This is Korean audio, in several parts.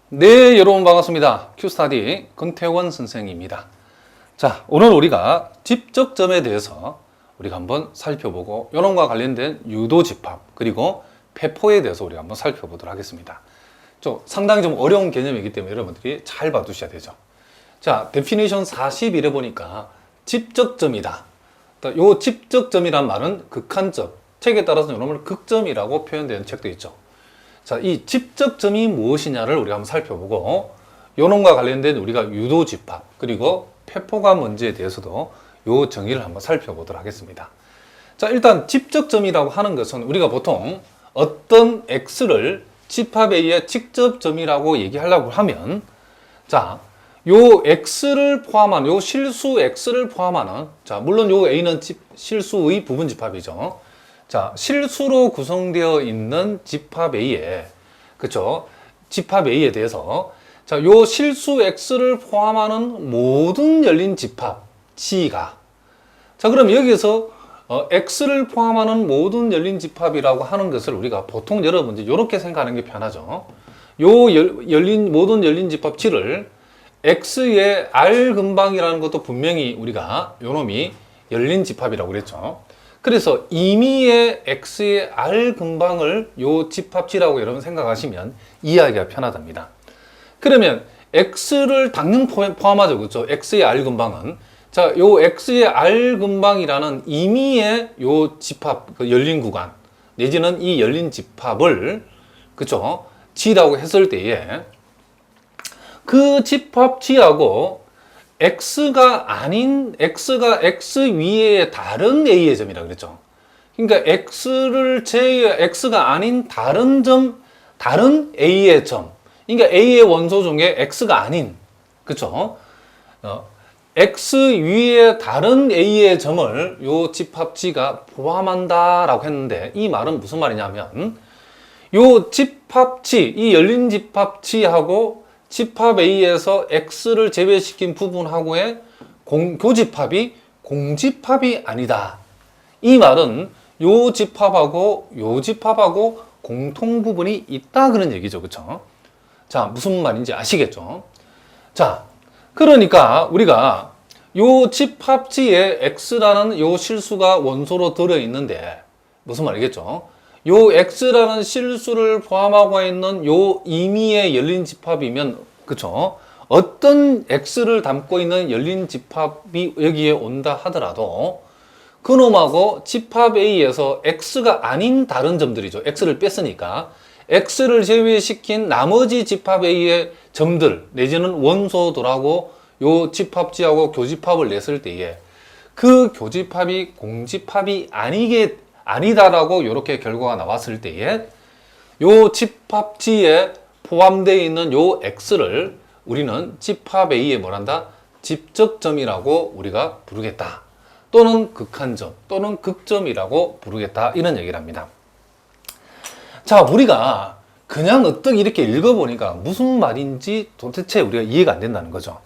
네, 여러분 반갑습니다. 큐스타디 권태원 선생입니다. 자, 오늘 우리가 집적점에 대해서 우리가 한번 살펴보고 요놈과 관련된 유도집합 그리고 폐포에 대해서 우리가 한번 살펴보도록 하겠습니다. 상당히 좀 어려운 개념이기 때문에 여러분들이 잘 봐두셔야 되죠. 자, 데피니션 41에 보니까 집적점이다. 요 집적점이란 말은 극한점, 책에 따라서 요놈을 극점이라고 표현되는 책도 있죠. 자, 이 집적점이 무엇이냐를 우리가 한번 살펴보고 요놈과 관련된 우리가 유도집합 그리고 폐포가 뭔지에 대해서도 요 정의를 한번 살펴보도록 하겠습니다. 자, 일단 집적점이라고 하는 것은 우리가 보통 어떤 x를 집합 A의 직접점이라고 얘기하려고 하면, 자, 요 x를 포함한 요 실수 x를 포함하는, 자, 물론 요 a는 실수의 부분집합이죠. 자, 실수로 구성되어 있는 집합 A에, 그쵸? 집합 A에 대해서, 자, 요 실수 X를 포함하는 모든 열린 집합 G가, 자, 그럼 여기에서 X를 포함하는 모든 열린 집합이라고 하는 것을 우리가 보통 여러분들이 이렇게 생각하는 게 편하죠. 요 모든 열린 집합 G를 X의 R 근방이라는 것도 분명히 우리가 요놈이 열린 집합이라고 그랬죠. 그래서 임의의 X의 R 근방을 요 집합지라고 여러분 생각하시면 이해하기가 편하답니다. 그러면 X를 당연 포함하죠. 그렇죠? X의 R 근방은. 자, 요 X의 R 근방이라는 임의의 요 집합, 그 열린 구간, 내지는 이 열린 집합을, 그쵸? G라고 했을 때에 그 집합 G하고 X가 X 위에 다른 A의 점이라 그랬죠. 그러니까 X가 아닌 다른 점, 다른 A의 점. 그러니까 A의 원소 중에 X가 아닌, 그쵸? X 위에 다른 A의 점을 요 집합 G가 포함한다라고 했는데, 이 말은 무슨 말이냐면, 요 집합 G, 이 열린 집합 G하고 집합 A에서 X를 제외시킨 부분하고의 교집합이 공집합이 아니다. 이 말은 요 집합하고 요 집합하고 공통 부분이 있다 그런 얘기죠. 그쵸? 자, 무슨 말인지 아시겠죠? 자, 그러니까 우리가 요 집합 G에 X라는 요 실수가 원소로 들어있는데 무슨 말이겠죠? 요 X라는 실수를 포함하고 있는 요 임의의 열린 집합이면, 그쵸? 어떤 X를 담고 있는 열린 집합이 여기에 온다 하더라도 그놈하고 집합 A에서 X가 아닌 다른 점들이죠. X를 뺐으니까. X를 제외시킨 나머지 집합 A의 점들, 내지는 원소들하고 요 집합 G하고 교집합을 냈을 때에 그 교집합이 공집합이 아니다라고 이렇게 결과가 나왔을 때에 요 집합 G에 포함되어 있는 요 X를 우리는 집합 A에 뭐란다? 집적점이라고 우리가 부르겠다. 또는 극한점, 또는 극점이라고 부르겠다. 이런 얘기를 합니다. 자, 우리가 그냥 어떻게 이렇게 읽어보니까 무슨 말인지 도대체 우리가 이해가 안 된다는 거죠.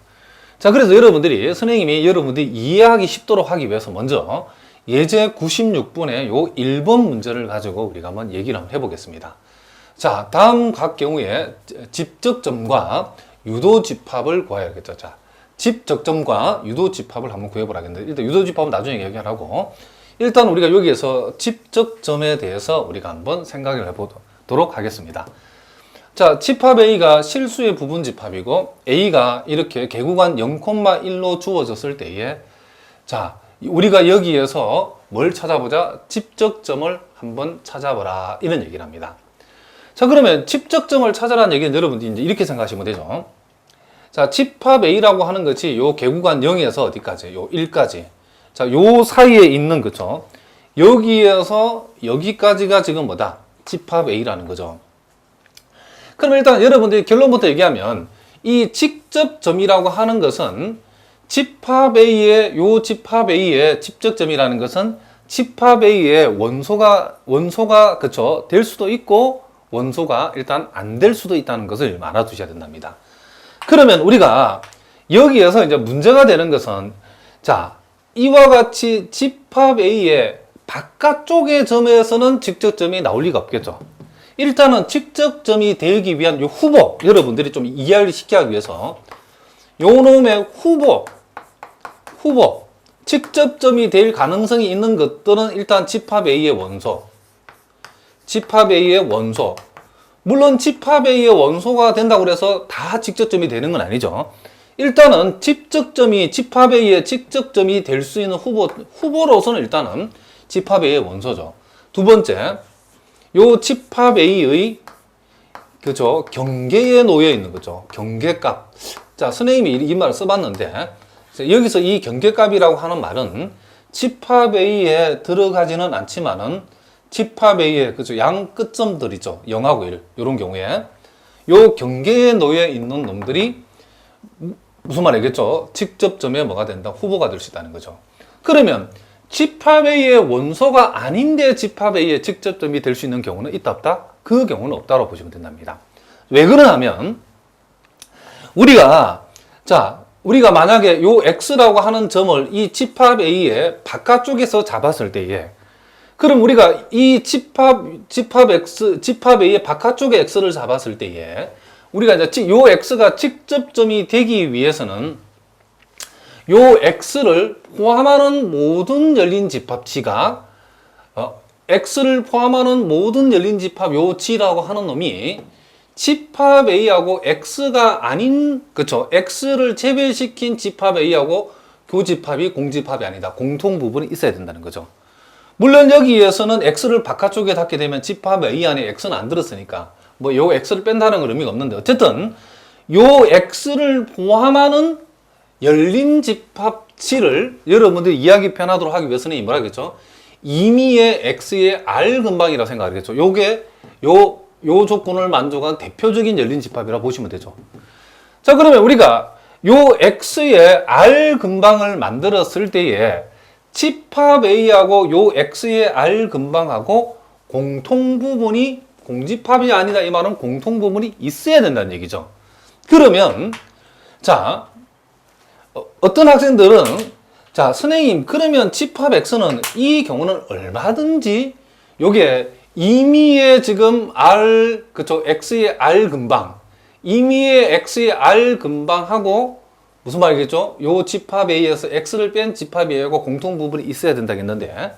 자, 그래서 선생님이 여러분들이 이해하기 쉽도록 하기 위해서 먼저 예제 96분의 요 1번 문제를 가지고 우리가 한번 얘기를 한번 해보겠습니다. 자, 다음 각 경우에 집적점과 유도집합을 구해야겠죠. 자, 집적점과 유도집합을 한번 구해보라겠는데, 일단 유도집합은 나중에 얘기하라고, 일단 우리가 여기에서 집적점에 대해서 우리가 한번 생각을 해보도록 하겠습니다. 자, 집합 A가 실수의 부분 집합이고, A가 이렇게 개구간 0,1로 주어졌을 때에, 자, 우리가 여기에서 뭘 찾아보자? 집적점을 한번 찾아보라. 이런 얘기를 합니다. 자, 그러면 집적점을 찾아라는 얘기는 여러분들이 이제 이렇게 생각하시면 되죠. 자, 집합 A라고 하는 것이 요 개구간 0에서 어디까지? 요 1까지. 자, 요 사이에 있는, 그쵸? 여기에서 여기까지가 지금 뭐다? 집합 A라는 거죠. 그럼 일단 여러분들이 결론부터 얘기하면 이 직접점이라고 하는 것은 집합 A의 집적점이라는 것은 집합 A의 원소가 그쵸? 될 수도 있고 원소가 일단 안 될 수도 있다는 것을 알아두셔야 된답니다. 그러면 우리가 여기에서 이제 문제가 되는 것은, 자, 이와 같이 집합 A의 바깥쪽의 점에서는 직접점이 나올 리가 없겠죠. 일단은 직접점이 되기 위한 요 후보, 여러분들이 좀 이해를 쉽게 하기 위해서 요놈의 후보, 직접점이 될 가능성이 있는 것들은 일단 집합 A의 원소, 물론 집합 A의 원소가 된다고 해서 다 직접점이 되는 건 아니죠. 일단은 집합 A의 직접점이 될 수 있는 후보로서는 일단은 집합 A의 원소죠. 두 번째, 요 집합 A의 그죠 경계에 놓여 있는 거죠. 경계값. 자, 선생님이 이 말을 써봤는데 여기서 이 경계값이라고 하는 말은 집합 A에 들어가지는 않지만은 집합 A의 그죠 양 끝점들이죠. 0하고 1 이런 경우에 요 경계에 놓여 있는 놈들이 무슨 말이겠죠? 직접점에 뭐가 된다? 후보가 될 수 있다는 거죠. 그러면 집합 A의 원소가 아닌데 집합 A의 직접점이 될 수 있는 경우는 있다 없다? 그 경우는 없다고 보시면 된답니다. 왜 그러냐면 우리가 만약에 요 X라고 하는 점을 이 집합 A의 바깥쪽에서 잡았을 때에 그럼 우리가 이 집합 A의 바깥쪽에 X를 잡았을 때에 우리가 이제 요 X가 직접점이 되기 위해서는 요 X를 포함하는 모든 열린 집합치가 X를 포함하는 모든 열린 집합 요 G라고 하는 놈이 집합 A하고 X가 아닌 그쵸 X를 제외시킨 집합 A하고 교집합이 공집합이 아니다. 공통 부분이 있어야 된다는 거죠. 물론 여기에서는 X를 바깥쪽에 닫게 되면 집합 A 안에 X는 안 들었으니까 뭐 요 X를 뺀다는 건 의미가 없는데 어쨌든 요 X를 포함하는 열린 집합치를 여러분들이 이해하기 편하도록 하기 위해서는 뭐라 그랬죠? 임의의 X의 R 근방이라고 생각하겠죠. 요게 요 조건을 만족한 대표적인 열린 집합이라고 보시면 되죠. 자, 그러면 우리가 요 X의 R 근방을 만들었을 때에 집합 A하고 요 X의 R 근방하고 공통 부분이 공집합이 아니다. 이 말은 공통 부분이 있어야 된다는 얘기죠. 그러면 자, 어떤 학생들은 자, 선생님 그러면 집합 X는 이 경우는 얼마든지 요게 임의의 지금 R 그쵸 X의 R 근방 임의의 X의 R 근방하고 무슨 말이겠죠? 요 집합 A에서 X를 뺀 집합 A하고 공통 부분이 있어야 된다겠는데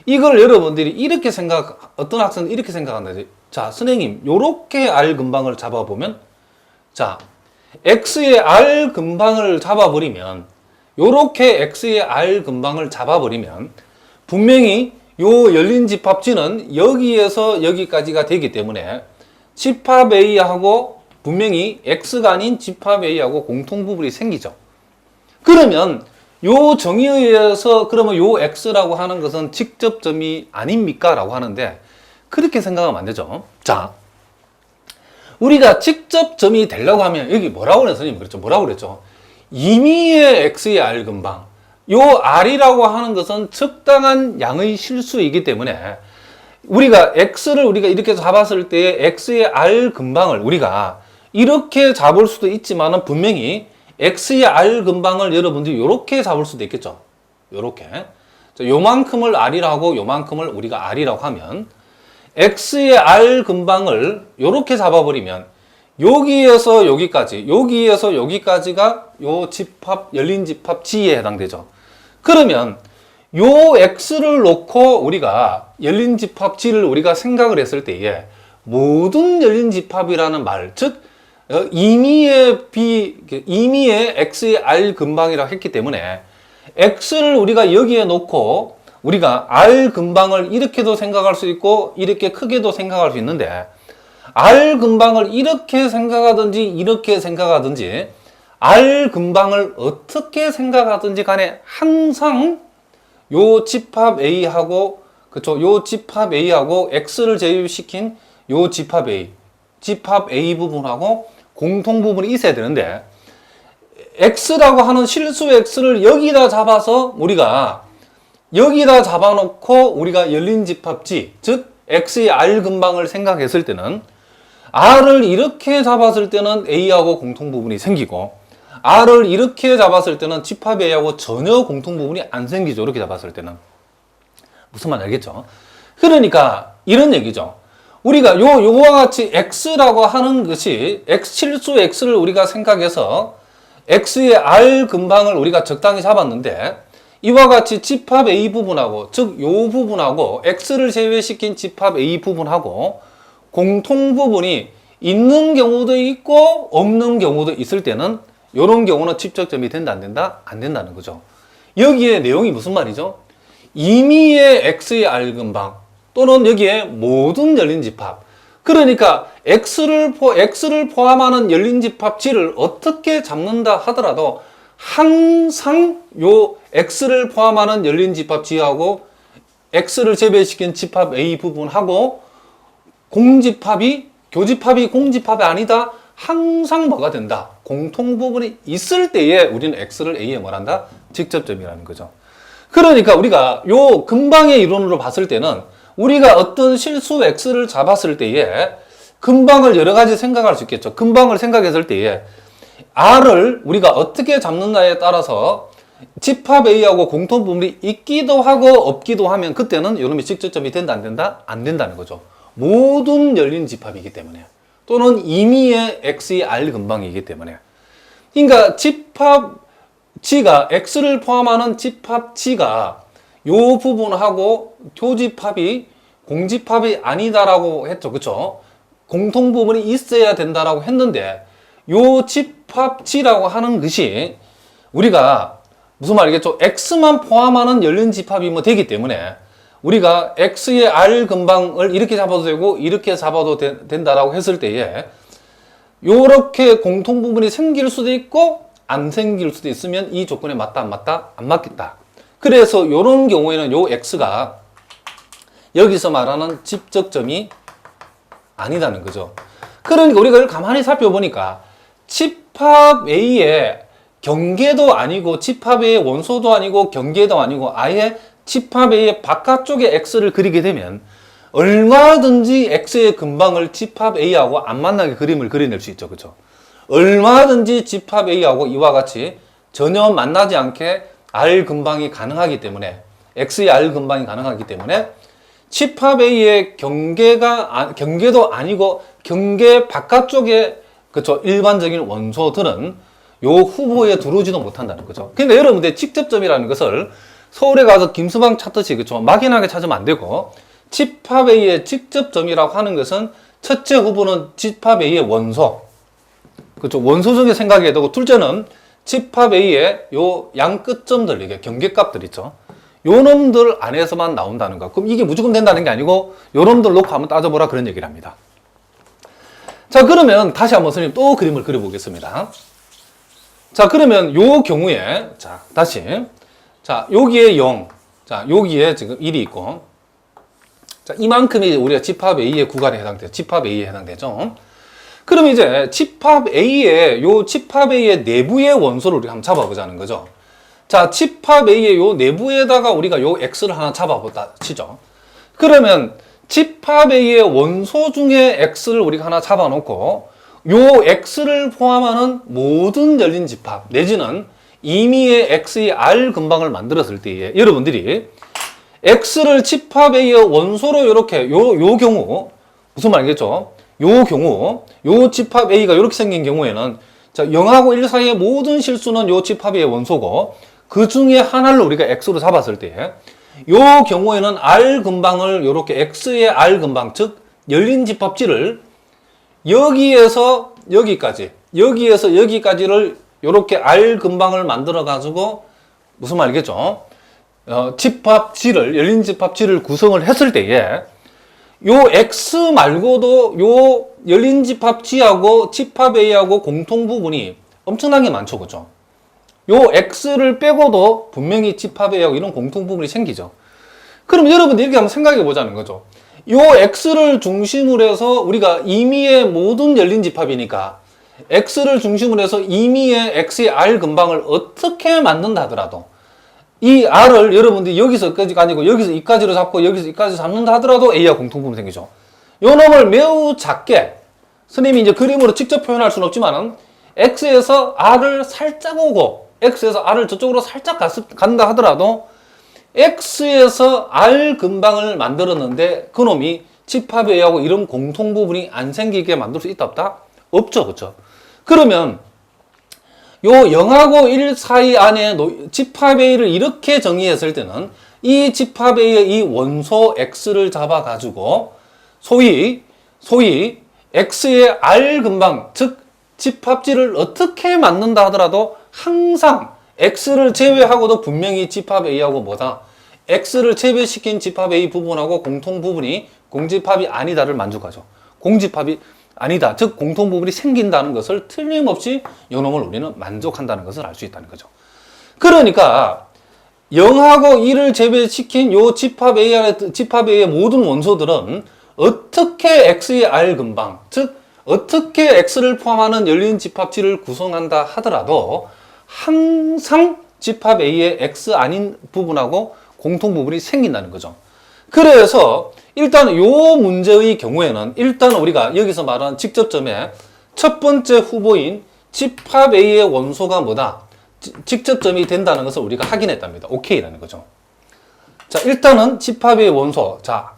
이걸 여러분들이 이렇게 어떤 학생은 이렇게 생각한다. 자, 선생님 요렇게 R 근방을 잡아보면 자, X의 R 근방을 잡아버리면 요렇게 X의 R 근방을 잡아버리면 분명히 요 열린 집합지는 여기에서 여기까지가 되기 때문에 집합 A하고 분명히 X가 아닌 집합 A하고 공통 부분이 생기죠. 그러면 요 정의에 의해서 그러면 요 X라고 하는 것은 직접점이 아닙니까? 라고 하는데 그렇게 생각하면 안 되죠. 자, 우리가 직접점이 되려고 하면 여기 뭐라고 그랬어요? 선생님 그랬죠? 뭐라고 그랬죠? 임의의 X의 R 근방 요 R이라고 하는 것은 적당한 양의 실수이기 때문에 우리가 X를 우리가 이렇게 잡았을 때 X의 R 근방을 우리가 이렇게 잡을 수도 있지만은 분명히 X의 R 근방을 여러분들이 이렇게 잡을 수도 있겠죠. 요렇게. 요만큼을 R이라고 요만큼을 우리가 R이라고 하면 X의 R 근방을 요렇게 잡아버리면 여기에서 여기까지, 여기에서 여기까지가 요 집합, 열린 집합 G에 해당되죠. 그러면 요 X를 놓고 우리가 열린 집합 G를 우리가 생각을 했을 때에 모든 열린 집합이라는 말, 즉 임의의 X의 R 근방이라고 했기 때문에 X를 우리가 여기에 놓고 우리가 R 근방을 이렇게도 생각할 수 있고 이렇게 크게도 생각할 수 있는데 R 근방을 이렇게 생각하든지 이렇게 생각하든지 R 근방을 어떻게 생각하든지 간에 항상 요 집합 A하고 그쵸 요 집합 A하고 X를 제외시킨 요 집합 A 부분하고 공통 부분이 있어야 되는데 X라고 하는 실수 X를 여기다 잡아서 우리가 여기다 잡아놓고 우리가 열린 집합지 즉 X의 R 근방을 생각했을 때는 R을 이렇게 잡았을 때는 A하고 공통 부분이 생기고 R을 이렇게 잡았을 때는 집합 A하고 전혀 공통 부분이 안 생기죠. 이렇게 잡았을 때는 무슨 말 알겠죠? 그러니까 이런 얘기죠. 우리가 요거와 같이 x라고 하는 것이 실수 x를 우리가 생각해서 x의 r 근방을 우리가 적당히 잡았는데, 이와 같이 집합 A 부분하고, 즉 요 부분하고 x를 제외시킨 집합 A 부분하고 공통 부분이 있는 경우도 있고 없는 경우도 있을 때는 이런 경우는 집적점이 된다 안 된다? 안 된다는 거죠. 여기에 내용이 무슨 말이죠? 임의의 x의 r 근방 또는 여기에 모든 열린 집합, 그러니까 x를 포함하는 열린 집합 G를 어떻게 잡는다 하더라도 항상 요 x를 포함하는 열린 집합 G하고 x를 제외시킨 집합 A 부분하고 공집합이, 교집합이 공집합이 아니다, 항상 뭐가 된다? 공통 부분이 있을 때에 우리는 x를 A에 뭐란다? 직접점이라는 거죠. 그러니까 우리가 요 근방의 이론으로 봤을 때는 우리가 어떤 실수 x를 잡았을 때에 근방을 여러 가지 생각할 수 있겠죠. 근방을 생각했을 때에 r을 우리가 어떻게 잡느냐에 따라서 집합 A하고 공통 부분이 있기도 하고 없기도 하면 그때는 이놈이 직접점이 된다 안 된다? 안 된다는 거죠. 모든 열린 집합이기 때문에, 또는 임의의 x의 r 근방이기 때문에. 그러니까 집합 G가, x를 포함하는 집합 G가 요 부분하고 교집합이 공집합이 아니다라고 했죠. 그쵸? 공통 부분이 있어야 된다라고 했는데, 요 집합 G라고 하는 것이 우리가 무슨 말이겠죠? x만 포함하는 열린 집합이 뭐 되기 때문에 우리가 x의 r 근방을 이렇게 잡아도 되고 이렇게 잡아도 된다라고 했을 때에 요렇게 공통 부분이 생길 수도 있고 안 생길 수도 있으면 이 조건에 맞다 안 맞다? 안 맞겠다. 그래서 요런 경우에는 요 x가 여기서 말하는 집적점이 아니다는 거죠. 그러니까 우리가 이걸 가만히 살펴보니까 집합 A의 경계도 아니고 집합 A의 원소도 아니고 경계도 아니고 아예 집합 A의 바깥쪽에 x를 그리게 되면 얼마든지 x의 근방을 집합 A하고 안 만나게 그림을 그려낼 수 있죠. 그렇죠? 얼마든지 집합 A하고 이와 같이 전혀 만나지 않게 R 근방이 가능하기 때문에, x의 R 근방이 가능하기 때문에 집합 A의 경계도 아니고 경계 바깥쪽에, 그렇죠, 일반적인 원소들은 요 후보에 들어오지도 못한다는 거죠. 그러니까 여러분들 직접점이라는 것을 서울에 가서 김서방 찾듯이, 그렇죠, 막연하게 찾으면 안 되고, 집합 A의 직접점이라고 하는 것은 첫째 후보는 집합 A의 원소, 그렇죠, 원소 중에 생각해야 되고, 둘째는 집합 A의 요 양 끝점들, 이게 경계값들 있죠. 요 놈들 안에서만 나온다는 거. 그럼 이게 무조건 된다는 게 아니고 요 놈들 놓고 한번 따져보라 그런 얘기를 합니다. 자, 그러면 다시 한번 선생님 또 그림을 그려보겠습니다. 자, 그러면 요 경우에, 자, 다시. 자, 여기에 0. 자, 여기에 지금 1이 있고. 자, 이만큼이 우리가 집합 A의 구간에 해당돼요. 집합 A에 해당되죠. 그럼 이제 집합 A의, 요 집합 A의 내부의 원소를 우리가 한번 잡아보자는 거죠. 자, 집합 A의 요 내부에다가 우리가 요 X를 하나 잡아보다 치죠. 그러면 집합 A의 원소 중에 X를 우리가 하나 잡아놓고 요 X를 포함하는 모든 열린 집합 내지는 임의의 X의 R 근방을 만들었을 때에 여러분들이 X를 집합 A의 원소로 이렇게 요 경우 무슨 말이겠죠? 요 경우 요 집합 A가 이렇게 생긴 경우에는 자, 0하고 1 사이의 모든 실수는 요 집합 A의 원소고 그 중에 하나를 우리가 X로 잡았을 때 요 경우에는 R 근방을 이렇게 X의 R 근방, 즉 열린 집합지를 여기에서 여기까지, 여기에서 여기까지를 이렇게 R 근방을 만들어 가지고 무슨 말이겠죠? 집합지를, 열린 집합지를 구성을 했을 때에 요 X 말고도 요 열린 집합지하고 집합 A하고 공통 부분이 엄청나게 많죠. 그죠? 요 X를 빼고도 분명히 집합 A하고 이런 공통 부분이 생기죠. 그럼 여러분들 이렇게 한번 생각해 보자는 거죠. 요 X를 중심으로 해서 우리가 임의의 모든 열린 집합이니까 X를 중심으로 해서 임의의 X의 R 근방을 어떻게 만든다 하더라도 이 R을 여러분들이 여기서 여기까지가 아니고 여기서 이까지로 잡고 여기서 이까지 잡는다 하더라도 A와 공통 부분이 생기죠. 요 놈을 매우 작게 선생님이 이제 그림으로 직접 표현할 수는 없지만은 X에서 R을 살짝 오고 X에서 R을 저쪽으로 살짝 간다 하더라도 X에서 R 근방을 만들었는데 그놈이 집합 A하고 이런 공통 부분이 안 생기게 만들 수 있다 없다? 없죠. 그렇죠? 그러면 요 0하고 1 사이 안에 집합 A를 이렇게 정의했을 때는 이 집합 A의 이 원소 X를 잡아 가지고 소위 X의 R 근방, 즉 집합지를 어떻게 만든다 하더라도 항상 X를 제외하고도 분명히 집합 A하고 뭐다? X를 제외시킨 집합 A 부분하고 공통 부분이 공집합이 아니다를 만족하죠. 공집합이 아니다, 즉 공통 부분이 생긴다는 것을 틀림없이 요놈을 우리는 만족한다는 것을 알 수 있다는 거죠. 그러니까 0하고 1을 제외시킨 요 집합 A의 모든 원소들은 어떻게 X의 R 근방, 즉 어떻게 X를 포함하는 열린 집합지를 구성한다 하더라도 항상 집합 A의 X 아닌 부분하고 공통 부분이 생긴다는 거죠. 그래서 일단 요 문제의 경우에는 일단 우리가 여기서 말하는 직접점의 첫 번째 후보인 집합 A의 원소가 뭐다? 직접점이 된다는 것을 우리가 확인했답니다. 오케이라는 거죠. 자, 일단은 집합 A의 원소. 자,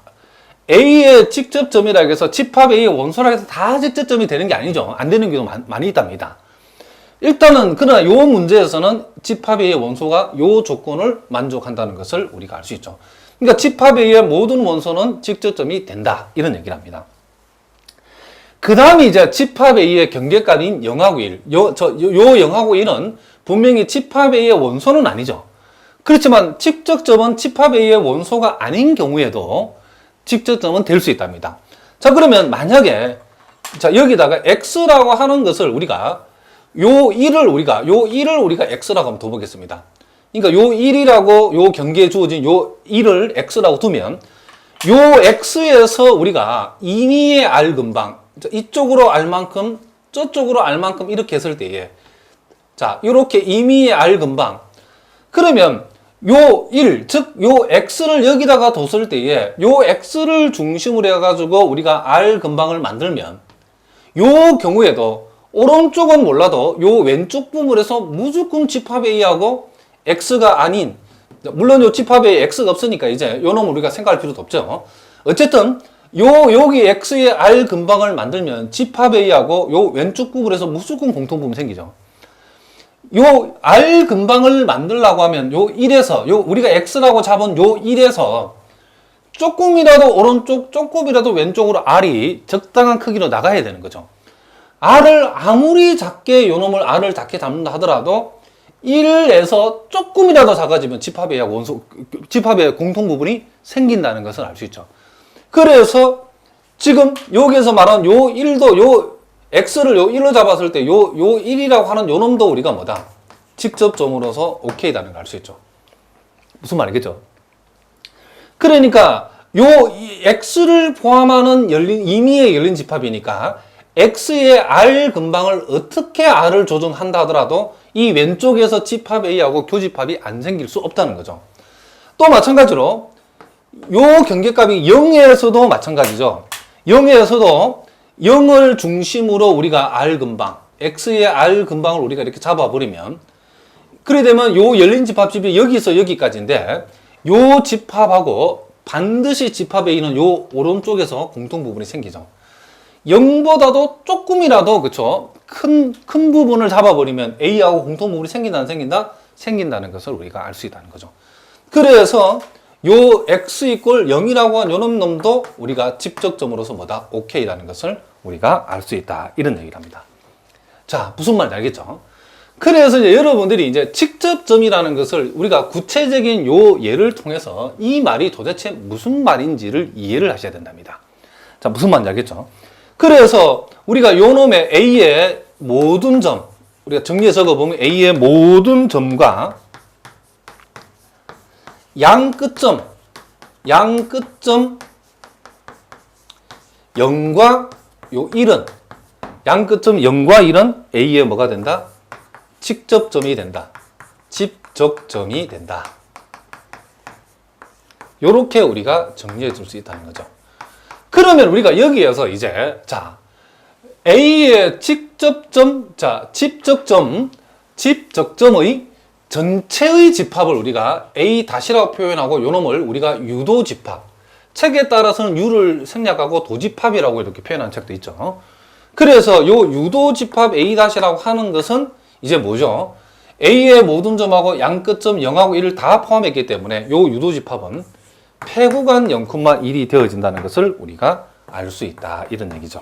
A의 직접점이라고 해서 집합 A의 원소라고 해서 다 직접점이 되는 게 아니죠. 안 되는 경우도 많이 있답니다. 일단은 그러나 요 문제에서는 집합 A의 원소가 요 조건을 만족한다는 것을 우리가 알 수 있죠. 그러니까 집합 A의 모든 원소는 직접점이 된다. 이런 얘기를 합니다. 그 다음에 이제 집합 A의 경계값인 0하고 1. 요 0하고 1은 분명히 집합 A의 원소는 아니죠. 그렇지만 직접점은 집합 A의 원소가 아닌 경우에도 직접점은 될 수 있답니다. 자, 그러면 만약에 자, 여기다가 X라고 하는 것을 우리가 요 1을 우리가 X라고 한번 둬보겠습니다. 그러니까 요 1이라고 요 경계에 주어진 요 1을 X라고 두면 요 X에서 우리가 임의의 R 근방, 이쪽으로 R 만큼 저쪽으로 R 만큼 이렇게 했을 때에 자, 요렇게 임의의 R 근방, 그러면 요 1, 즉 요 X를 여기다가 뒀을 때에 요 X를 중심으로 해가지고 우리가 R 근방을 만들면 요 경우에도 오른쪽은 몰라도 요 왼쪽 부분에서 무조건 집합 A하고 X가 아닌, 물론 요 집합에 X가 없으니까 이제 요 놈을 우리가 생각할 필요도 없죠. 어쨌든 여기 X의 R 근방을 만들면 집합 A하고 요 왼쪽 부분에서 무조건 공통 부분 생기죠. 요 R 근방을 만들려고 하면 요 1에서 우리가 X라고 잡은 요 1에서 조금이라도 오른쪽, 조금이라도 왼쪽으로 R이 적당한 크기로 나가야 되는 거죠. R을 아무리 작게 요 놈을 R을 작게 잡는다 하더라도 1에서 조금이라도 작아지면 집합 A하고 집합의 공통 부분이 생긴다는 것을 알 수 있죠. 그래서 지금 여기에서 말한 요 1도 요 X를 요 1로 잡았을 때 요 1이라고 하는 요 놈도 우리가 뭐다? 직접점으로서 오케이다는 걸 알 수 있죠. 무슨 말이겠죠? 그러니까 요 X를 포함하는 임의의 열린 집합이니까 X의 R 근방을 어떻게 R을 조정한다 하더라도 이 왼쪽에서 집합 A하고 교집합이 안 생길 수 없다는 거죠. 또 마찬가지로 요 경계값이 0에서도 마찬가지죠. 0에서도 0을 중심으로 우리가 R 근방, X의 R 근방을 우리가 이렇게 잡아버리면, 그래 되면 요 열린 집합집이 여기서 여기까지인데 요 집합하고 반드시 집합 A는 요 오른쪽에서 공통 부분이 생기죠. 0보다도 조금이라도 그쵸, 큰 부분을 잡아버리면 A하고 공통 부분이 생긴다 안 생긴다? 생긴다는 것을 우리가 알 수 있다는 거죠. 그래서 요 X 이꼴 0이라고 한 요 놈도 우리가 직접점으로서 뭐다? 오케이라는 것을 우리가 알 수 있다. 이런 얘기를 합니다. 자, 무슨 말인지 알겠죠? 그래서 이제 여러분들이 이제 직접점이라는 것을 우리가 구체적인 요 예를 통해서 이 말이 도대체 무슨 말인지를 이해를 하셔야 된답니다. 자, 무슨 말인지 알겠죠? 그래서 우리가 요 놈의 A의 모든 점, 우리가 정리해 적어보면 A의 모든 점과 양 끝점 0과 요 1은, 양 끝점 0과 1은 A의 뭐가 된다? 직접점이 된다. 직접점이 된다. 요렇게 우리가 정리해 줄 수 있다는 거죠. 그러면 우리가 여기에서 이제 자, A의 직접점, 자, 집적점의 전체의 집합을 우리가 A-라고 표현하고 요 놈을 우리가 유도 집합, 책에 따라서는 U를 생략하고 도집합이라고 이렇게 표현한 책도 있죠. 그래서 요 유도집합 A-라고 하는 것은 이제 뭐죠? A의 모든 점하고 양 끝점 0하고 1을 다 포함했기 때문에 요 유도집합은 폐구간 0,1이 되어진다는 것을 우리가 알 수 있다. 이런 얘기죠.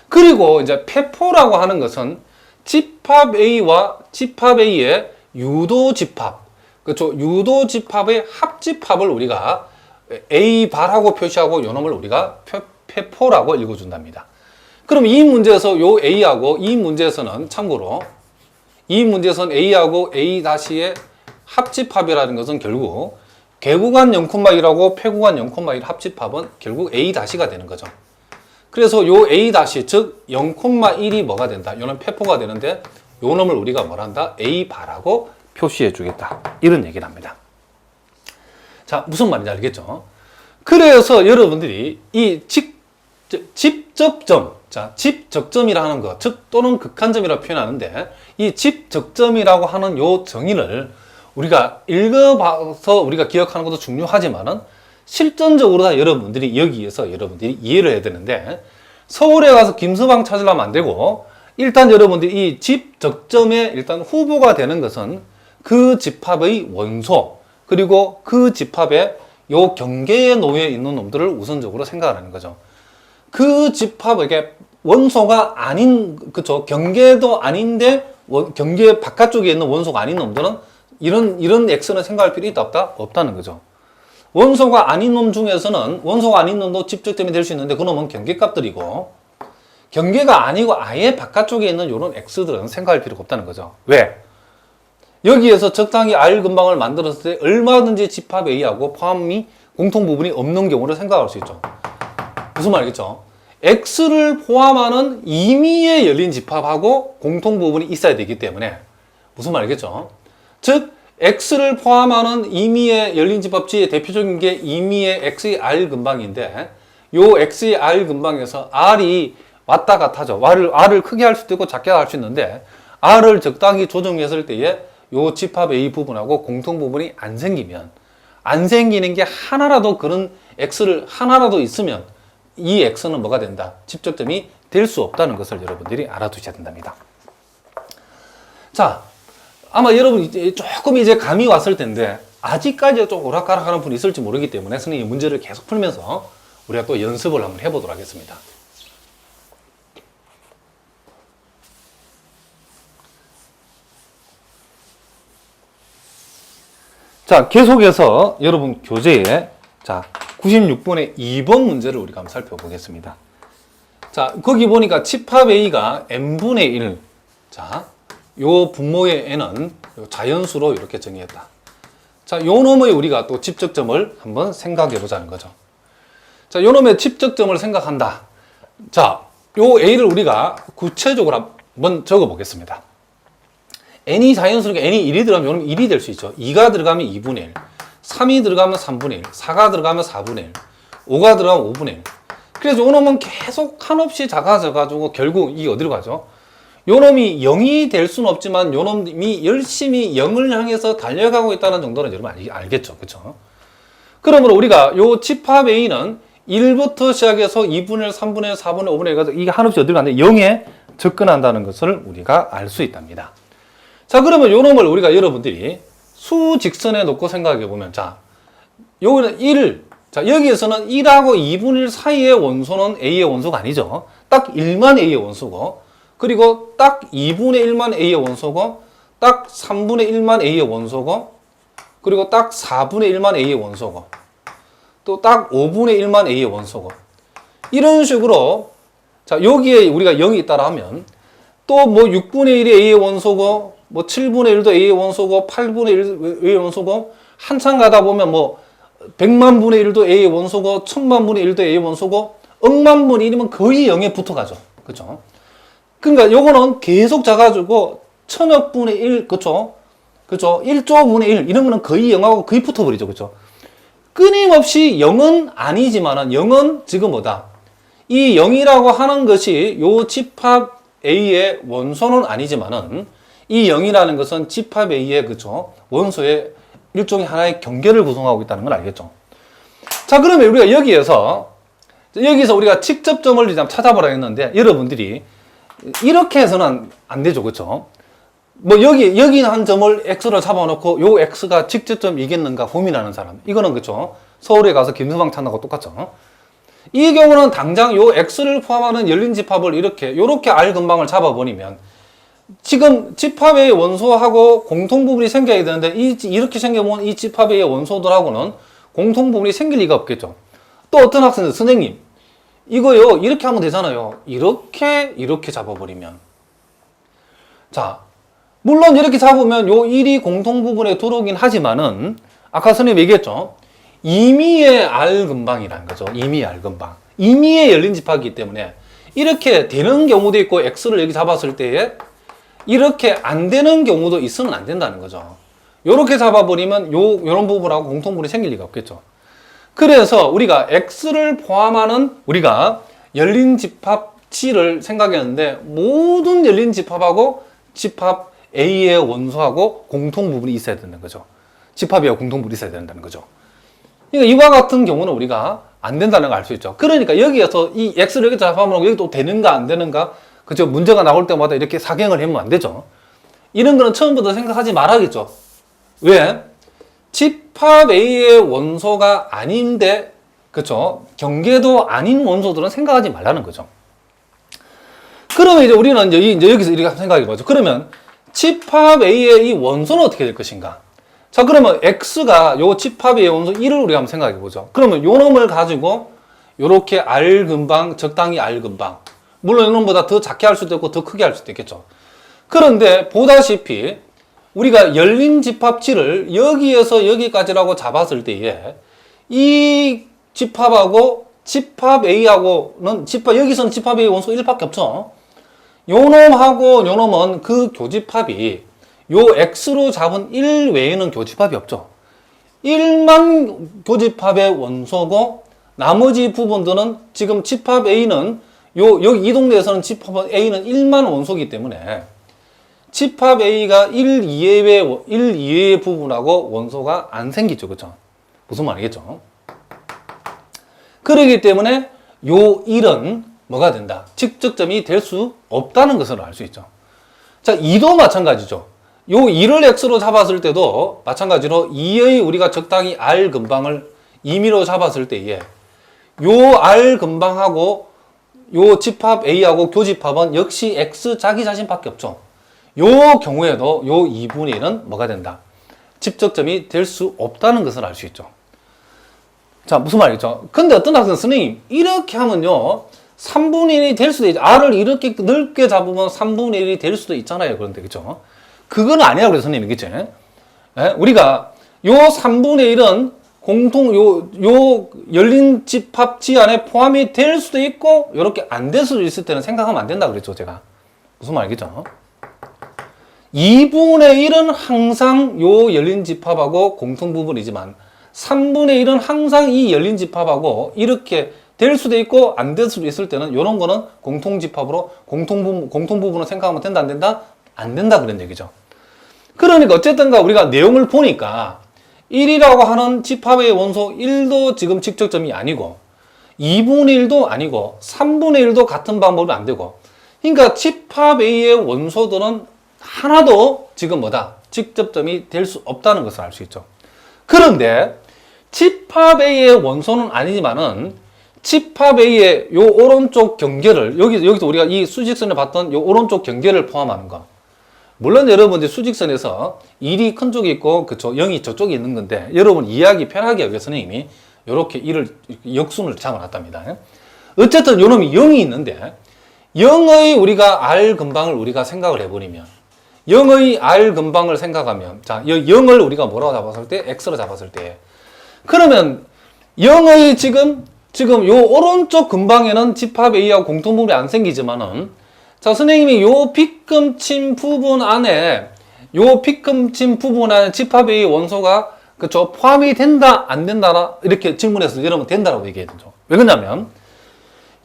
그리고 이제 폐포라고 하는 것은 집합 A와 집합 A의 유도집합, 그렇죠? 유도집합의 합집합을 우리가 A-발하고 표시하고 요 놈을 우리가 폐포라고 읽어준답니다. 그럼 이 문제에서 요 A하고 이 문제에서는 참고로 이 문제에서는 A하고 A-의 합집합이라는 것은 결국 개구간 0,1하고 폐구간 0,1 합집합은 결국 A-가 되는 거죠. 그래서 요 A-, 즉 0,1이 뭐가 된다? 요는 폐포가 되는데 요 놈을 우리가 뭐란다? A-발하고 표시해 주겠다. 이런 얘기를 합니다. 자, 무슨 말인지 알겠죠? 그래서 여러분들이 이 집적점, 자, 집적점이라는 것, 즉 또는 극한점이라고 표현하는데 이 집적점이라고 하는 요 정의를 우리가 읽어봐서 우리가 기억하는 것도 중요하지만은 실전적으로 다 여러분들이 여기에서 여러분들이 이해를 해야 되는데 서울에 가서 김서방 찾으려면 안 되고 일단 여러분들이 이 집적점에 일단 후보가 되는 것은 그 집합의 원소 그리고 그 집합의 요 경계에 놓여 있는 놈들을 우선적으로 생각하는 거죠. 그 집합에게 원소가 아닌, 그쵸? 경계도 아닌데 경계 바깥쪽에 있는 원소가 아닌 놈들은 이런 X는 생각할 필요 있다 없다? 없다는 거죠. 원소가 아닌 놈 중에서는 원소가 아닌 놈도 집적점이 될 수 있는데 그 놈은 경계값들이고 경계가 아니고 아예 바깥쪽에 있는 이런 X들은 생각할 필요가 없다는 거죠. 왜? 여기에서 적당히 R 근방을 만들었을 때 얼마든지 집합 A하고 포함이 공통 부분이 없는 경우를 생각할 수 있죠. 무슨 말이겠죠? X를 포함하는 임의에 열린 집합하고 공통 부분이 있어야 되기 때문에 무슨 말이겠죠? 즉 X를 포함하는 임의에 열린 집합지의 대표적인 게 임의의 X의 R 근방인데 요 X의 R 근방에서 R이 왔다 갔다 하죠. R을 크게 할 수도 있고 작게 할 수 있는데 R을 적당히 조정했을 때에 요 집합 A 부분하고 공통 부분이 안 생기는 게 하나라도 그런 X를 하나라도 있으면 이 X는 뭐가 된다? 집적점이 될 수 없다는 것을 여러분들이 알아두셔야 된답니다. 자, 아마 여러분 조금 이제 감이 왔을 텐데 아직까지 좀 오락가락하는 분이 있을지 모르기 때문에 선생님이 문제를 계속 풀면서 우리가 또 연습을 한번 해보도록 하겠습니다. 자, 계속해서 여러분 교재에 자 96번의 2번 문제를 우리가 한번 살펴보겠습니다. 자, 거기 보니까 집합 A가 n분의 1. 자, 요 분모의 n은 자연수로 이렇게 정의했다. 자, 요 놈의 우리가 또 집적점을 한번 생각해 보자는 거죠. 자, 요 놈의 집적점을 생각한다. 자, 요 A를 우리가 구체적으로 한번 적어 보겠습니다. n이 자연수니까 n이 1이 들어가면 요 놈이 1이 될 수 있죠. 2가 들어가면 2분의 1. 3이 들어가면 3분의 1. 4가 들어가면 4분의 1. 5가 들어가면 5분의 1. 그래서 요 놈은 계속 한없이 작아져가지고 결국 이게 어디로 가죠? 요 놈이 0이 될 수는 없지만 요 놈이 열심히 0을 향해서 달려가고 있다는 정도는 여러분 알겠죠. 그쵸? 그러므로 우리가 요 집합 A는 1부터 시작해서 2분의 1, 3분의 1, 4분의 5분의 1 가지고 이게 한없이 어디로 가는데 0에 접근한다는 것을 우리가 알 수 있답니다. 자, 그러면 요 놈을 우리가 여러분들이 수직선에 놓고 생각해 보면 자, 여기는 1, 자, 여기에서는 1하고 2분의 1 사이의 원소는 A의 원소가 아니죠. 딱 1만 A의 원소고 그리고 딱 2분의 1만 A의 원소고 딱 3분의 1만 A의 원소고 그리고 딱 4분의 1만 A의 원소고 또 딱 5분의 1만 A의 원소고 이런 식으로 자, 여기에 우리가 0이 있다라 하면 또 뭐 6분의 1이 A의 원소고 뭐 7분의 1도 A의 원소고 8분의 1의 원소고 한참 가다 보면 뭐 100만 분의 1도 A의 원소고 1000만 분의 1도 A의 원소고 억만 분의 1이면 거의 0에 붙어가죠. 그렇죠? 그러니까 요거는 계속 작아지고 천억 분의 1, 그렇죠? 그렇죠? 1조 분의 1 이런 거는 거의 0하고 거의 붙어버리죠. 그렇죠? 끊임없이 0은 아니지만은 0은 지금 뭐다? 이 0이라고 하는 것이 요 집합 A의 원소는 아니지만은 이 0이라는 것은 집합 A의 그렇죠? 원소의 일종의 하나의 경계를 구성하고 있다는 걸 알겠죠? 자, 그러면 우리가 여기서 우리가 직접점을 일단 찾아보라 했는데, 여러분들이 이렇게 해서는 안 되죠. 그쵸? 뭐 여기 한 점을 x로 잡아놓고 요 x가 직접점이겠는가 고민하는 사람, 이거는 그쵸? 서울에 가서 김서방 찾는 거 똑같죠? 이 경우는 당장 요 x를 포함하는 열린 집합을 요렇게 R 근방을 잡아버리면 지금 집합의 원소하고 공통부분이 생겨야 되는데, 이렇게 생겨본 이 집합의 원소들하고는 공통부분이 생길 리가 없겠죠. 또 어떤 학생들, 선생님 이거요 이렇게 하면 되잖아요. 이렇게 잡아버리면, 자, 물론 이렇게 잡으면 요 1이 공통부분에 들어오긴 하지만은 아까 선생님 얘기했죠. 임의의 R 근방이라는 거죠. 임의의 R 근방, 임의의 열린 집합이기 때문에 이렇게 되는 경우도 있고, x를 여기 잡았을 때에 이렇게 안 되는 경우도 있으면 안 된다는 거죠. 요렇게 잡아버리면 요런 부분하고 공통부분이 생길 리가 없겠죠. 그래서 우리가 x를 포함하는 우리가 열린 집합치를 생각했는데, 모든 열린 집합하고 집합 A의 원소하고 공통부분이 있어야 된다는 거죠. 집합이와 공통부분이 있어야 된다는 거죠. 그러니까 이와 같은 경우는 우리가 안 된다는 걸 알 수 있죠. 그러니까 여기에서 이 x를 여기 잡아보면 여기 또 되는가 안 되는가, 그죠? 문제가 나올 때마다 이렇게 사경을 해보면 안 되죠. 이런 거는 처음부터 생각하지 말아야겠죠. 왜? 집합 A의 원소가 아닌데, 그쵸? 경계도 아닌 원소들은 생각하지 말라는 거죠. 그러면 이제 우리는 이제 여기서 이렇게 생각해 보죠. 그러면 집합 A의 이 원소는 어떻게 될 것인가? 자, 그러면 X가 요 집합 A의 원소 1을 우리가 한번 생각해 보죠. 그러면 요 놈을 가지고 요렇게 R 근방, 적당히 R 근방, 물론 이놈보다 더 작게 할 수도 있고 더 크게 할 수도 있겠죠. 그런데 보다시피 우리가 열린 집합치를 여기에서 여기까지라고 잡았을 때에 이 집합하고 집합 A하고는 여기서는 집합 A 원소 1밖에 없죠. 요 놈하고 요 놈은 그 교집합이 요 X로 잡은 1 외에는 교집합이 없죠. 1만 교집합의 원소고, 나머지 부분들은 지금 집합 A는 여기 이 동네에서는 집합 A는 1만 원소이기 때문에 집합 A가 1 이외의 부분하고 원소가 안 생기죠. 그쵸? 무슨 말이겠죠? 그러기 때문에 요 1은 뭐가 된다? 직접점이 될 수 없다는 것을 알 수 있죠. 자, 2도 마찬가지죠. 요 2를 x로 잡았을 때도 마찬가지로 2의 우리가 적당히 R 근방을 임의로 잡았을 때에 요 R 근방하고 요 집합 A하고 교집합은 역시 x 자기 자신밖에 없죠. 요 경우에도 요 2분의 1은 뭐가 된다? 직접점이 될 수 없다는 것을 알 수 있죠. 자, 무슨 말이죠? 근데 어떤 학생, 선생님 이렇게 하면요 3분의 1이 될 수도 있죠. R을 이렇게 넓게 잡으면 3분의 1이 될 수도 있잖아요. 그런데 그죠? 그건 아니라고 그래서 선생님이 그죠? 우리가 요 3분의 1은 요 열린 집합치 안에 포함이 될 수도 있고 이렇게 안 될 수도 있을 때는 생각하면 안 된다 그랬죠, 제가. 무슨 말이겠죠? 2분의 1은 항상 요 열린 집합하고 공통 부분이지만 3분의 1은 항상 이 열린 집합하고 이렇게 될 수도 있고 안 될 수도 있을 때는 이런 거는 공통 집합으로 공통 부분을 생각하면 된다, 안 된다? 안 된다 그런 얘기죠. 그러니까 어쨌든가 우리가 내용을 보니까 1이라고 하는 집합의 원소 1도 지금 직접점이 아니고 2분의 1도 아니고 3분의 1도 같은 방법이 안 되고, 그러니까 집합 A의 원소들은 하나도 지금 뭐다? 직접점이 될 수 없다는 것을 알 수 있죠. 그런데 집합 A의 원소는 아니지만은 집합 A의 요 오른쪽 경계를 여기서 우리가 이 수직선에 봤던 요 오른쪽 경계를 포함하는 거. 물론 여러분들 수직선에서 1이 큰 쪽이 있고 그쵸 0이 저쪽에 있는 건데, 여러분 이해하기 편하게 하기 위해 선생님이 이렇게 1을 역순을 잡아놨답니다. 어쨌든 요 놈이 0이 있는데 0의 우리가 R 근방을 우리가 생각을 해버리면, 0의 R 근방을 생각하면, 자, 0을 우리가 뭐라고 잡았을 때? X로 잡았을 때. 그러면 0의 지금 요 오른쪽 근방에는 집합 A하고 공통부분이 안 생기지만은, 자, 선생님이 요 빗금친 부분 안에 집합 A 원소가 그쵸 포함이 된다 안 된다 이렇게 질문해서 여러분 된다라고 얘기해야 되죠. 왜 그러냐면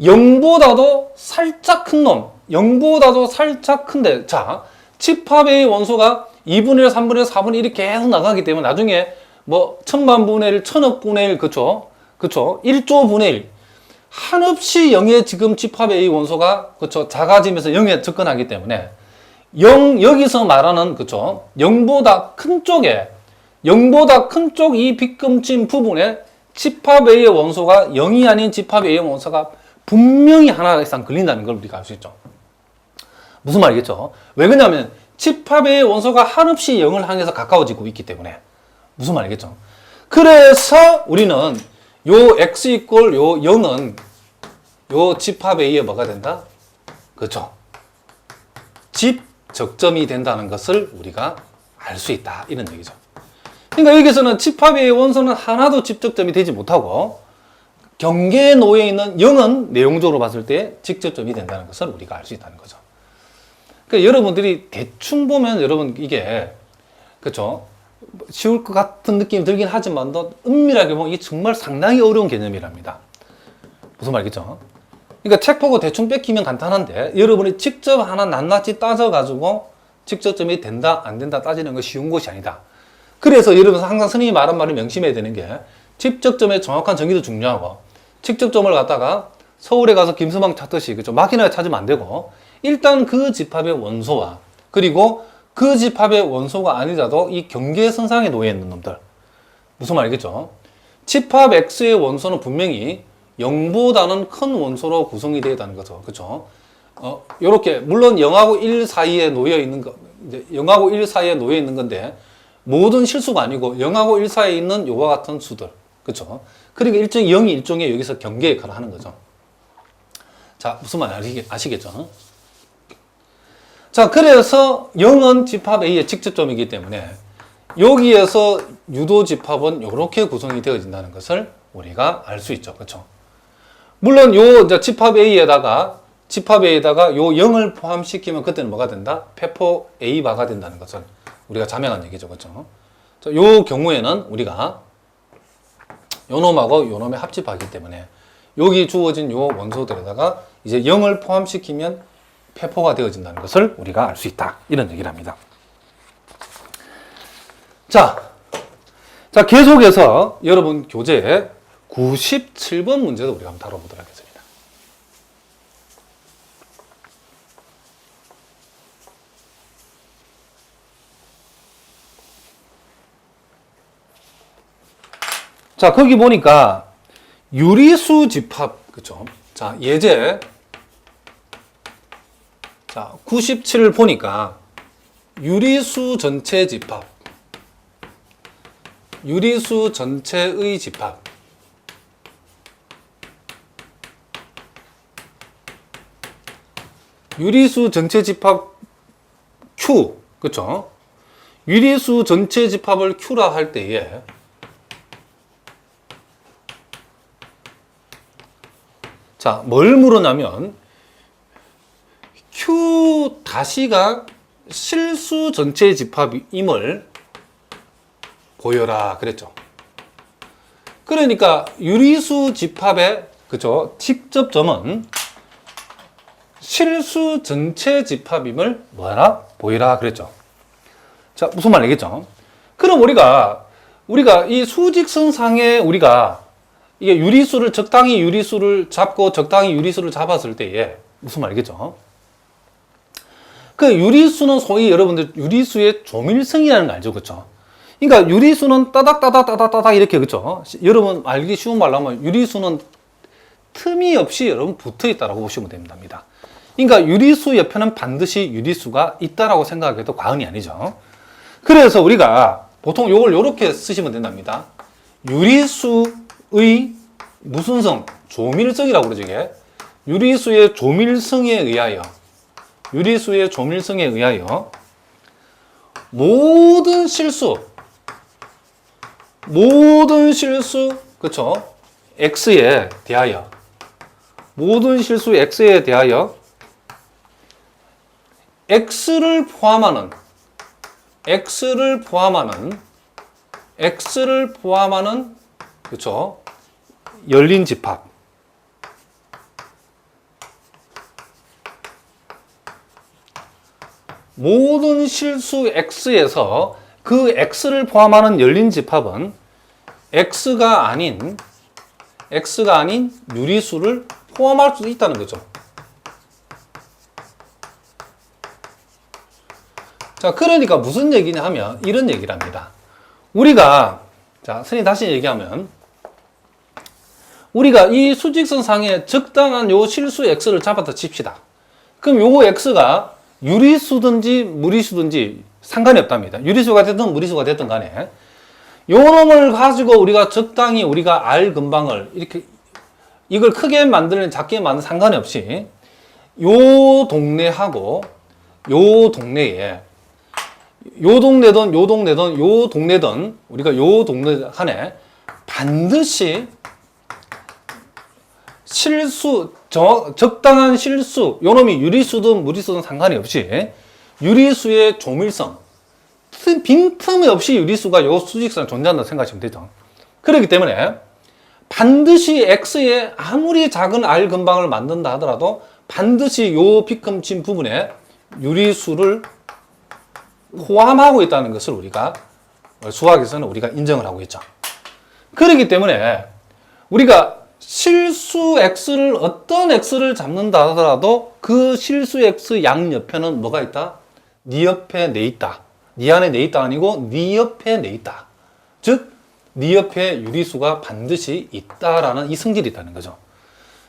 0보다도 살짝 큰 놈, 0보다도 살짝 큰데, 자, 집합 A 원소가 2분의 1, 3분의 1, 4분의 1이 계속 나가기 때문에 나중에 뭐 1000만 분의 1, 1000억 분의 1 그쵸 그쵸? 1조 분의 1. 한없이 0의 지금 집합 A 원소가, 그쵸? 작아지면서 0에 접근하기 때문에 0, 여기서 말하는, 그쵸? 0보다 큰 쪽에, 0보다 큰 쪽 이 빗금친 부분에 집합 A의 원소가 0이 아닌 집합 A의 원소가 분명히 하나 이상 걸린다는 걸 우리가 알 수 있죠. 무슨 말이겠죠? 왜 그러냐면 집합 A의 원소가 한없이 0을 향해서 가까워지고 있기 때문에. 무슨 말이겠죠? 그래서 우리는 요 x 이꼴 요 0은 요 집합 A에 뭐가 된다? 그렇죠? 집적점이 된다는 것을 우리가 알 수 있다. 이런 얘기죠. 그러니까 여기서는 집합 A의 원소는 하나도 집적점이 되지 못하고 경계에 놓여 있는 0은 내용적으로 봤을 때 직접점이 된다는 것을 우리가 알 수 있다는 거죠. 그러니까 여러분들이 대충 보면 여러분 이게 그렇죠? 쉬울 것 같은 느낌이 들긴 하지만도 은밀하게 보면 이게 정말 상당히 어려운 개념이랍니다. 무슨 말이겠죠? 그러니까 책 보고 대충 뺏기면 간단한데 여러분이 직접 하나 낱낱이 따져가지고 직접점이 된다 안 된다 따지는 거 쉬운 것이 아니다. 그래서 여러분 항상 스님이 말한 말을 명심해야 되는 게 직접점의 정확한 정의도 중요하고 직접점을 갖다가 서울에 가서 김서방 찾듯이 그죠? 막연하게 찾으면 안 되고 일단 그 집합의 원소와 그리고 그 집합의 원소가 아니라도 이 경계선상에 놓여 있는 놈들. 무슨 말이겠죠? 집합 X의 원소는 분명히 0보다는 큰 원소로 구성이 되어 있다는 거죠. 그렇죠? 요렇게 물론 0하고 1 사이에 놓여 있는 거, 이제 0하고 1 사이에 놓여 있는 건데 모든 실수가 아니고 0하고 1 사이에 있는 요와 같은 수들. 그렇죠? 그러니까 0이 일종의 여기서 경계 역할을 하는 거죠. 자, 무슨 말인지 아시겠죠? 자, 그래서 0은 집합 A의 직접점이기 때문에 여기에서 유도 집합은 이렇게 구성이 되어진다는 것을 우리가 알 수 있죠. 그렇죠? 물론 요 이제 집합 A에다가 요 0을 포함시키면 그때는 뭐가 된다? 폐포 A바가 된다는 것을 우리가 자명한 얘기죠. 그렇죠? 자, 요 경우에는 우리가 요 놈하고 요 놈의 합집하기 때문에 여기 주어진 요 원소들에다가 이제 0을 포함시키면 폐포가 되어진다는 것을 우리가 알 수 있다. 이런 얘기를 합니다. 자, 계속해서 여러분 교재 97번 문제도 우리가 한번 다뤄보도록 하겠습니다. 자, 거기 보니까 유리수 집합, 그쵸? 자, 예제. 자, 97을 보니까 유리수 전체 집합. 유리수 전체의 집합. 유리수 전체 집합 Q. 그쵸? 유리수 전체 집합을 Q라 할 때에 자, 뭘 물었냐면 Q 다시가 실수 전체 집합임을 보여라 그랬죠. 그러니까 유리수 집합의 그죠? 직접점은 실수 전체 집합임을 뭐하라? 보이라 그랬죠. 자, 무슨 말이겠죠? 그럼 우리가 이 수직선상에 우리가 이게 유리수를 적당히 유리수를 잡고 적당히 유리수를 잡았을 때에 무슨 말이겠죠? 그 유리수는 소위 여러분들 유리수의 조밀성이라는 거 알죠, 그렇죠? 그러니까 유리수는 따닥따닥 이렇게 그렇죠? 여러분 알기 쉬운 말로 하면 유리수는 틈이 없이 여러분 붙어 있다라고 보시면 됩니다. 그러니까 유리수 옆에는 반드시 유리수가 있다라고 생각해도 과언이 아니죠. 그래서 우리가 보통 이걸 이렇게 쓰시면 된답니다. 유리수의 무슨 성? 조밀성이라고 그러죠, 이게. 유리수의 조밀성에 의하여 모든 실수, 그쵸? X에 대하여, 모든 실수 X에 대하여 X를 포함하는 그쵸? 열린 집합. 모든 실수 X에서 그 X를 포함하는 열린 집합은 X가 아닌 x가 아닌 유리수를 포함할 수도 있다는 거죠. 자, 그러니까 무슨 얘기냐 하면 이런 얘기를 합니다. 우리가, 자, 선생님 다시 얘기하면, 우리가 이 수직선 상에 적당한 요 실수 x를 잡았다 칩시다. 그럼 요 x가 유리수든지 무리수든지 상관이 없답니다. 유리수가 됐든 무리수가 됐든 간에. 요 놈을 가지고 우리가 적당히 우리가 R 근방을 이렇게, 이걸 크게 만들든 작게 만들든 상관이 없이 요 동네하고 요 동네에 요 동네든 요 동네든 요 동네든 우리가 요 동네 간에 반드시 실수, 적당한 실수, 요 놈이 유리수든 무리수든 상관이 없이 유리수의 조밀성, 빈틈이 없이 유리수가 요 수직선에 존재한다고 생각하시면 되죠. 그렇기 때문에 반드시 X에 아무리 작은 R 근방을 만든다 하더라도 반드시 요 비큼친 부분에 유리수를 포함하고 있다는 것을 우리가 수학에서는 우리가 인정을 하고 있죠. 그렇기 때문에 우리가 실수 x를 어떤 x를 잡는다 하더라도 그 실수 x 양옆에는 뭐가 있다? 네 옆에 내 있다. 네 안에 내 있다 아니고 네 옆에 내 있다. 즉, 네 옆에 유리수가 반드시 있다라는 이 성질이 있다는 거죠.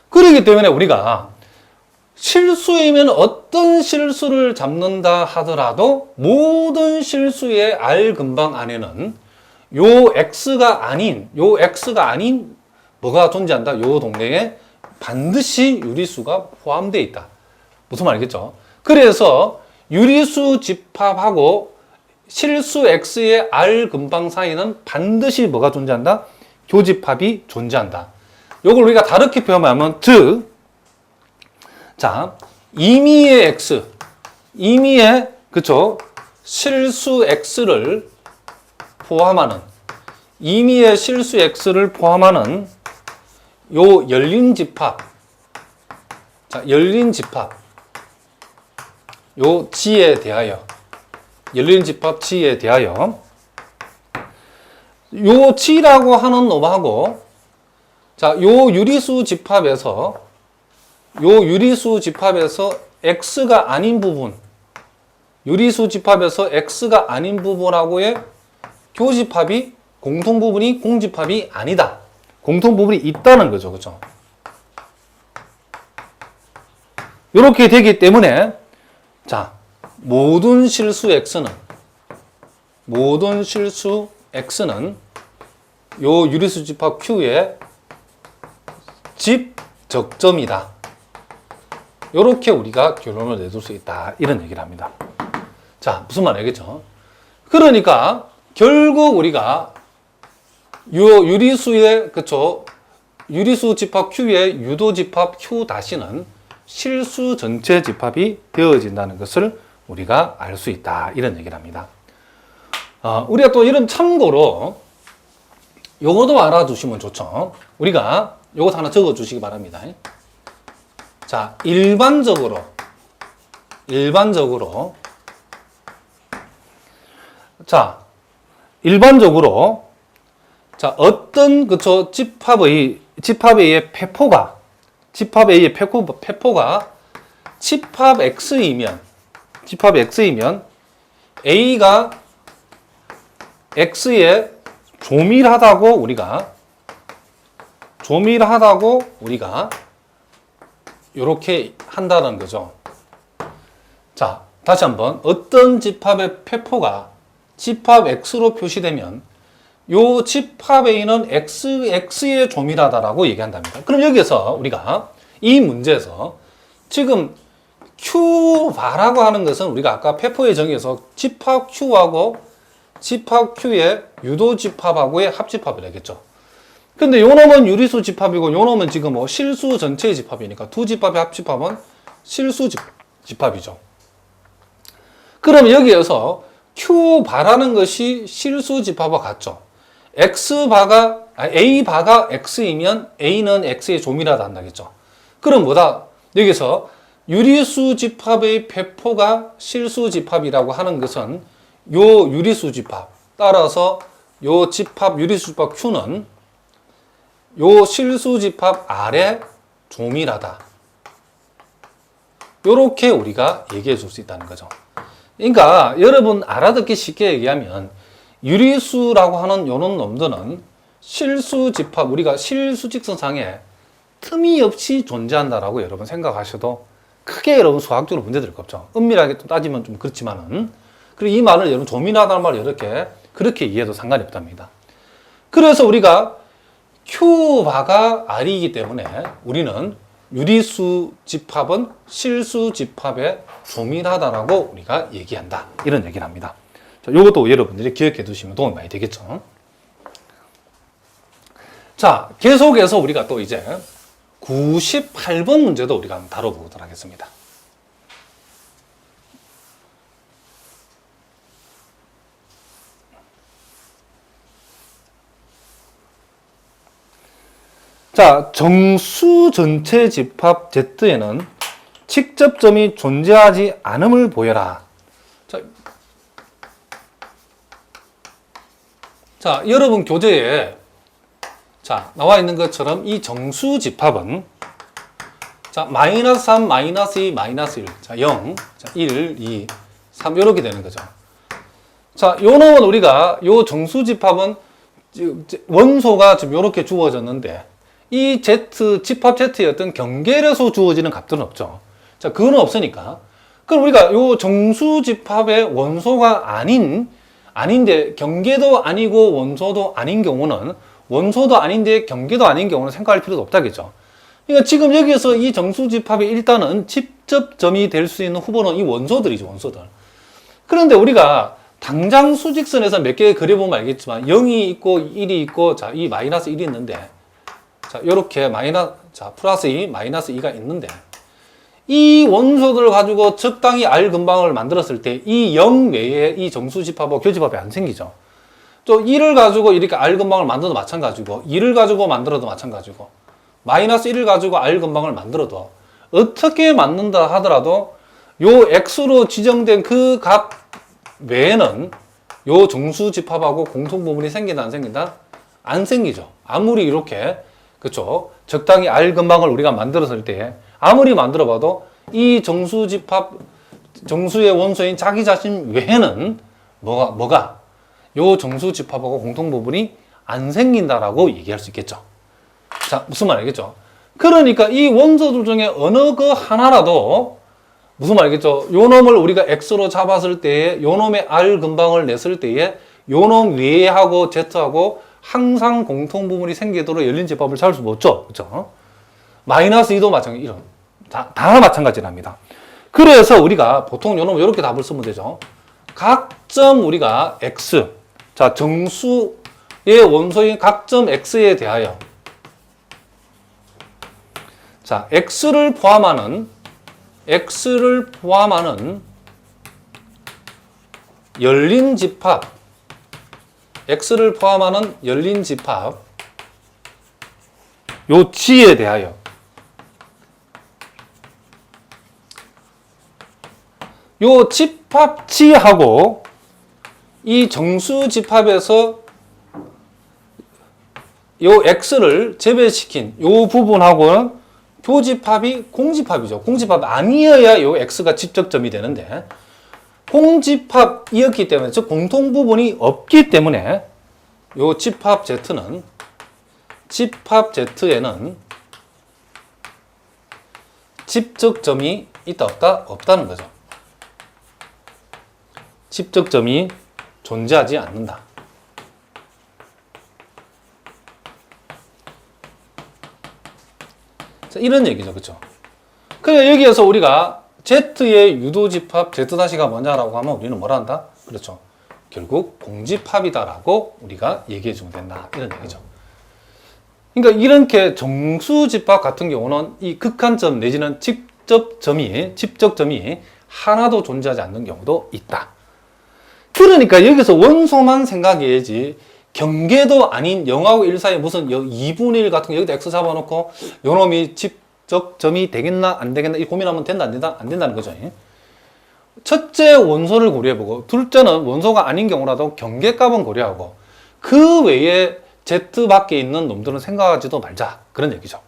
그렇기 때문에 우리가 실수이면 어떤 실수를 잡는다 하더라도 모든 실수의 R 근방 안에는 요 x가 아닌 뭐가 존재한다? 요 동네에 반드시 유리수가 포함되어 있다. 무슨 말이겠죠? 그래서 유리수 집합하고 실수 x의 R 근방 사이는 반드시 뭐가 존재한다? 교집합이 존재한다. 요걸 우리가 다르게 표현하면 즉, 자, 임의의 x, 임의의, 그쵸? 실수 x를 포함하는, 임의의 실수 x를 포함하는 요 열린 집합, 자, 열린 집합, 요 G에 대하여, 열린 집합 G에 대하여, 요 G라고 하는 놈하고, 자, 요 유리수 집합에서 X가 아닌 부분, 유리수 집합에서 X가 아닌 부분하고의 교집합이, 공통부분이 공집합이 아니다. 공통부분이 있다는 거죠. 그죠? 이렇게 되기 때문에, 자, 모든 실수 X는 요 유리수 집합 Q의 집 적점이다. 이렇게 우리가 결론을 내줄 수 있다. 이런 얘기를 합니다. 자, 무슨 말이겠죠? 그러니까 결국 우리가 요 유리수의, 그쵸? 유리수 집합 Q의 유도 집합 Q 다시는 실수 전체 집합이 되어진다는 것을 우리가 알 수 있다. 이런 얘기를 합니다. 우리가 또 이런 참고로 요것도 알아두시면 좋죠. 우리가 요것 하나 적어 주시기 바랍니다. 자, 일반적으로 자, 어떤, 그쵸, 집합에 의해 배포가 집합 X이면 A가 X에 조밀하다고 우리가 이렇게 한다는 거죠. 자, 다시 한번 어떤 집합의 배포가 집합 X로 표시되면 요 집합 A는 X에 조밀하다라고 얘기한답니다. 그럼 여기서 우리가 이 문제에서 지금 Q바라고 하는 것은 우리가 아까 배포의 정의에서 집합 Q하고 집합 Q의 유도 집합하고의 합집합을 했겠죠. 근데 요 놈은 유리수 집합이고 요 놈은 지금 뭐 실수 전체의 집합이니까 두 집합의 합집합은 실수 집합이죠. 그럼 여기에서 Q바라는 것이 실수 집합과 같죠. A바가 X이면 A는 X에 조밀하다 한다겠죠. 그럼 뭐다? 여기서 유리수 집합의 배포가 실수 집합이라고 하는 것은 요 유리수 집합, 따라서 요 집합 유리수 집합 Q는 요 실수집합 아래 조밀하다. 요렇게 우리가 얘기해 줄 수 있다는 거죠. 그러니까 여러분 알아듣기 쉽게 얘기하면 유리수라고 하는 요런 놈들은 실수집합, 우리가 실수직선상에 틈이 없이 존재한다라고 여러분 생각하셔도 크게 여러분 수학적으로 문제될 거 없죠. 은밀하게 따지면 좀 그렇지만은. 그리고 이 말을 여러분 조밀하다는 말을 그렇게 이해해도 상관이 없답니다. 그래서 우리가 Q바가 R이기 때문에 우리는 유리수 집합은 실수 집합에 조밀하다라고 우리가 얘기한다. 이런 얘기를 합니다. 자, 이것도 여러분들이 기억해 두시면 도움이 많이 되겠죠. 자, 계속해서 우리가 또 이제 98번 문제도 우리가 한번 다뤄보도록 하겠습니다. 자, 정수 전체 집합 Z에는 직접점이 존재하지 않음을 보여라. 자, 여러분 교재에 나와 있는 것처럼 이 정수 집합은 자, 마이너스 3, 마이너스 2, 마이너스 1, 자, 0, 자, 1, 2, 3 이렇게 되는 거죠. 자, 요 놈은 우리가 요 정수 집합은 원소가 지금 이렇게 주어졌는데 이 Z, 집합 Z의 어떤 경계에서 주어지는 값들은 없죠. 자, 그거는 없으니까. 그럼 우리가 요 정수 집합의 원소가 아닌데 경계도 아니고 원소도 아닌 경우는 원소도 아닌데 경계도 아닌 경우는 생각할 필요도 없다겠죠. 그러니까 지금 여기에서 이 정수 집합의 일단은 직접점이 될 수 있는 후보는 이 원소들이죠, 원소들. 그런데 우리가 당장 수직선에서 몇 개 그려보면 알겠지만 0이 있고 1이 있고 자, 이 마이너스 1이 있는데 자, 요렇게 플러스 2, 마이너스 2가 있는데 이 원소들을 가지고 적당히 R 근방을 만들었을 때 이 0 외에 이 정수 집합하고 교집합이 안 생기죠. 또 1을 가지고 이렇게 R 근방을 만들어도 마찬가지고 2를 가지고 만들어도 마찬가지고 마이너스 1을 가지고 R 근방을 만들어도 어떻게 만든다 하더라도 요 X로 지정된 그 값 외에는 요 정수 집합하고 공통 부분이 생긴다 안 생긴다? 안 생기죠. 아무리 이렇게 그렇죠. 적당히 R 근방을 우리가 만들었을 때 아무리 만들어봐도 이 정수 집합 정수의 원소인 자기 자신 외에는 뭐가 요 정수 집합하고 공통 부분이 안 생긴다라고 얘기할 수 있겠죠. 자, 무슨 말이겠죠? 그러니까 이 원소들 중에 어느 그 하나라도 무슨 말이겠죠? 요 놈을 우리가 X로 잡았을 때에 요 놈의 R 근방을 냈을 때에 요 놈 외하고 Z하고 항상 공통 부분이 생기도록 열린 집합을 찾을 수 없죠. 그렇죠? 마이너스 2도 마찬가지, 이런. 다 마찬가지랍니다. 그래서 우리가 보통 요 놈을 이렇게 답을 쓰면 되죠. 각점 우리가 X. 자, 정수의 원소인 각점 X에 대하여. 자, X를 포함하는 열린 집합. X를 포함하는 열린 집합. 요 G에 대하여. 요 집합 G하고 이 정수 집합에서 요 X를 제외시킨 요 부분하고는 교집합이 공집합이죠. 공집합 아니어야 요 X가 직접점이 되는데 공집합이었기 때문에 즉 공통 부분이 없기 때문에 요 집합 Z에는 집적점이 있다 없다? 없다는 거죠. 집적점이 존재하지 않는다. 자, 이런 얘기죠. 그렇죠? 그래 여기에서 우리가 Z의 유도집합 Z-가 뭐냐라고 하면 우리는 뭐라 한다? 그렇죠. 결국 공집합이다라고 우리가 얘기해 주면 된다. 이런 얘기죠. 그러니까 이렇게 정수집합 같은 경우는 이 극한점 내지는 직접점이 하나도 존재하지 않는 경우도 있다. 그러니까 여기서 원소만 생각해야지 경계도 아닌 0하고 1 사이에 무슨 2분의 1 같은 거 여기다 X 잡아놓고 요놈이 직접점이 되겠나 안 되겠나 이 고민하면 된다 안 된다? 안 된다는 거죠. 첫째 원소를 고려해보고 둘째는 원소가 아닌 경우라도 경계값은 고려하고 그 외에 Z 밖에 있는 놈들은 생각하지도 말자. 그런 얘기죠.